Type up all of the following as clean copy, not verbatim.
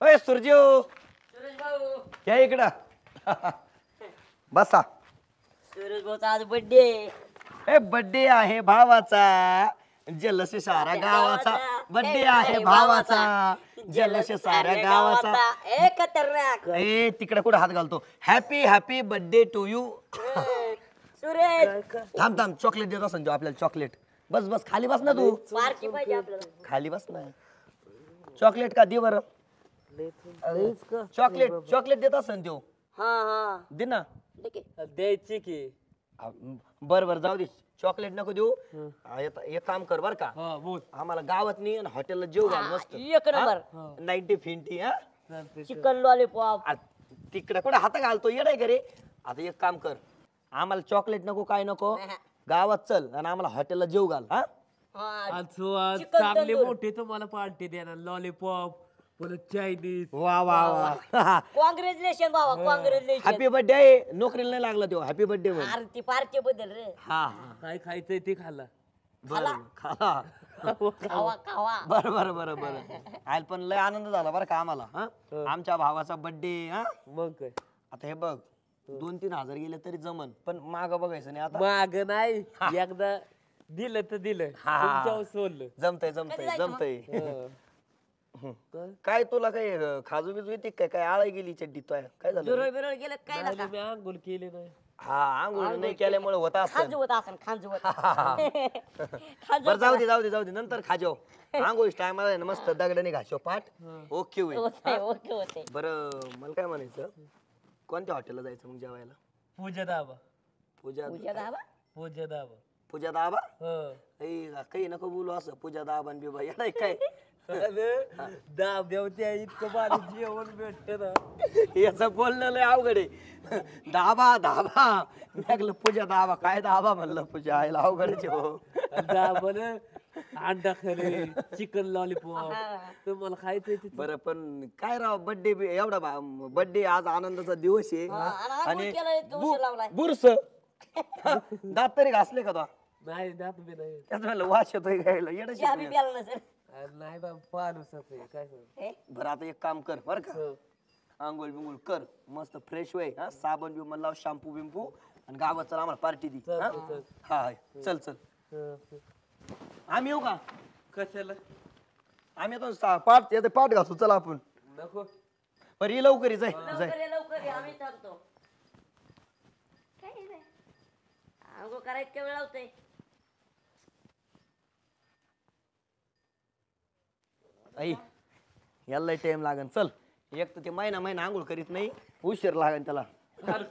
ओय सुरजीव सुरेश भाऊ या इकडं बसा. सुरेश भाऊचा आज बर्थडे ए बर्थडे आहे भावाचा जल्लोष साऱ्या गावाचा. बर्थडे आहे भावाचा जल्लोष साऱ्या गावाचा. ए खतरनाक ए तिकडे कुठे हात घालतो. Happy happy birthday to you. Suresh थांब थांब चॉकलेट देत असं आपल्याला चॉकलेट. बस बस खाली बस ना तू. पार्टी पाहिजे आपल्याला. खाली बस ना. चॉकलेट का दे बरं. चॉकलेट चॉकलेट देत असन त्यो. हा हा दे ना. द्यायची की बर बर जाऊ दे. चॉकलेट नको देऊ. एक काम कर बर का. हा बोल आम्हाला गावात नाही आणि हॉटेलला जेव घाल मस्त. एक नंबर 90 फिंटी हा. Chicken lollipop. तिकडे कुठे हात घालतो येडाय का रे. आता एक काम कर आम्हाला चॉकलेट नको काय नको. गावात चल आणि आम्हाला हॉटेलला जेव घाल हा. हा आज चिकन चांगले तंदूर. मोठे तुम्हाला पार्टी देणार लॉलीपॉप परत चायनीज. वा वा वा. कॉंग्रॅच्युलेशन बाबा कॉंग्रॅच्युलेशन. हॅपी बर्थडे आहे. नोकरीला नाही लागला तो. हॅपी बर्थडे म्हण. अरे ती पार्टी बद्दल रे. हा हा काय खायचंय ते खाल्ला. बरं खा. खावा खावा. बरं बरं बरं बरं. आयल पण लय आनंद झाला बरं का आम्हाला हा. आमच्या भावाचा बर्थडे हा. मग काय आता हे बघ 2-3 हजार गेले तरी जमन पण माग बघायचं नाही आता. माग नाही एकदा दिलं तर दिलं हा. तुमच्यावर सोडलं. जमतय जमतय जमतय. काय तुला काय खाजू बिजू येते काय काय आळाई गेली चड्डी तो काय झालं. बिरळ बिरळ गेलं काय नाही, नका. मी आंघोळ केली नाही. हा आंघोळ नाही केल्यामुळे होता असं. खांजवत असन खांजवत. बरं जाऊ दे जाऊ दे जाऊ दे नंतर खाजो. आंघोळ टायमाला आहे ना मस्त दगडाने घासो पाठ. ओके होईल. ओके होते. बरं मला काय म्हणायचं कोणत्या हॉटेलला जायचं मग जेवायला. पूजा दाबा पूजा पूजा दाबा. पूजा दाबा पूजा दाबा. हं. काही नको बोलू असं पूजा दाबा आणि बिबा येणार काय. अरे, दाब देवत्या इतकं भारी जेवण भेटत ना. याचं बोलणं लय अवघड आहे. दाबा दाबा म्हटलं पूजा दाबा काय दाबा म्हणलं पूजा आईला अवघड हो. दाबन अंडा खरे चिकन लॉलीपॉप तुम्हाला खायचंय ते. बरं पण काय राव बर्थडे एवढा बर्थडे आज आनंदाचा दिवस आहे. आणि बुरस दात तरी घासले का तो. नाही दात बी नाही. त्याच म्हणलं वास येतोय घ्यायला येडं चहा बी शिकलं. प्याला नसेल. नाही बाबा पाणूसच आहे काय सांगू. बरं आता एक काम कर बर का. आंघोळ बिंगोळ कर मस्त फ्रेश होय हा. साबण बिबन लाव शॅम्पू बिंपू आणि गावात चल आम्हाला पार्टी दी. हा चल चल. आम्ही येऊ का. कशाला आम्ही आता पाठ येते पाठ घासू चला आपण. नको बरं ये लवकर ये, जाय जाय. लवकर ये, लवकर ये, आम्ही थांबतो. काय आहे रे? अंघोळ करायचं केवळ लावतोय. आई याला टाइम लागन चल. एक तर ते महिना महिना आंघोळ करीत नाही उशीर लागन त्याला.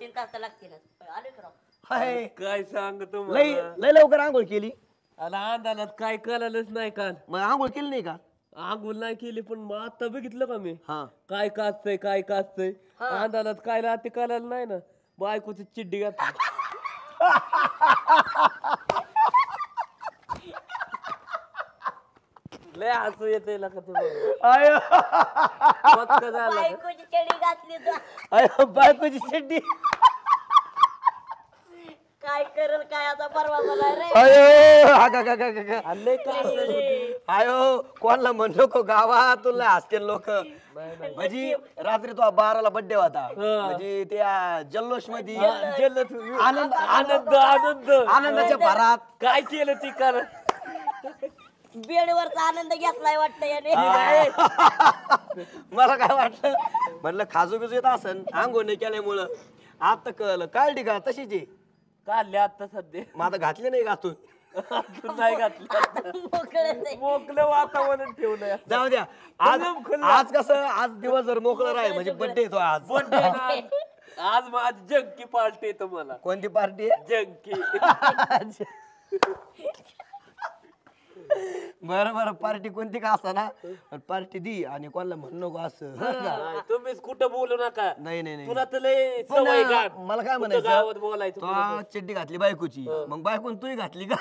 3 तास तर लागतील. आले तर हाय काय सांगतो लय लय लवकर आंघोळ केली. आला अंधारात काय कळालंच नाही काल. मग आंघोळ केली नाही का. आंघोळ नाही केली पण मग आता बघितलं का मी हा काय काचतय काय काचतय. अंधारात काय राहते कळालं नाही ना. बायकोची चिड्डी घातली. लय हसू येते का तुम्हाला. आयो पक्क झालं. बायकोची चडी घातली तर आयो बायकोची शेड्डी. काय करल काय आता परवा मला रे. आयो हा का का का का. आणि लय काचतय. आयो कोणाला म्हण नको गावात तुला असतील लोक. म्हणजे रात्री तो 12ला बर्थडे होता. म्हणजे त्या जल्लोष मध्ये आनंद आनंद आनंद आनंदाच्या भरात काय केलं ती कर. बेडवरचा आनंद घेतलाय वाटतं याने. मला काय वाटलं म्हटलं खाजू बिजू येत असन आंघोळ नाही केल्यामुळं. आता कळलं काढली का तशीच आहे. काढले आता सध्या. मग आता घातली नाही घातून. नाही घातलं. मोकळंच आहे. मोकळं वातावरण ठेवलंय. जाऊ द्या आज आज कसं आज दिवसभर मोकळं राहील म्हणजे बर्थडे येतो आज. आज माझी जंकी पार्टी आहे तुम्हाला. कोणती पार्टी आहे. जंकी. बरं बरं पार्टी कोणती का असा ना पार्टी दी आणि कोणाला म्हणू नको असं. नाही, तुम्हीच कुठं बोलू नका. नाही नाही नाही तुला तर लय पण सवय गाठ. मला काय कुठं गावात म्हणायचं बोलायचं तो चिड्डी घातली बायकोची मग बायकोन तूही घातली का.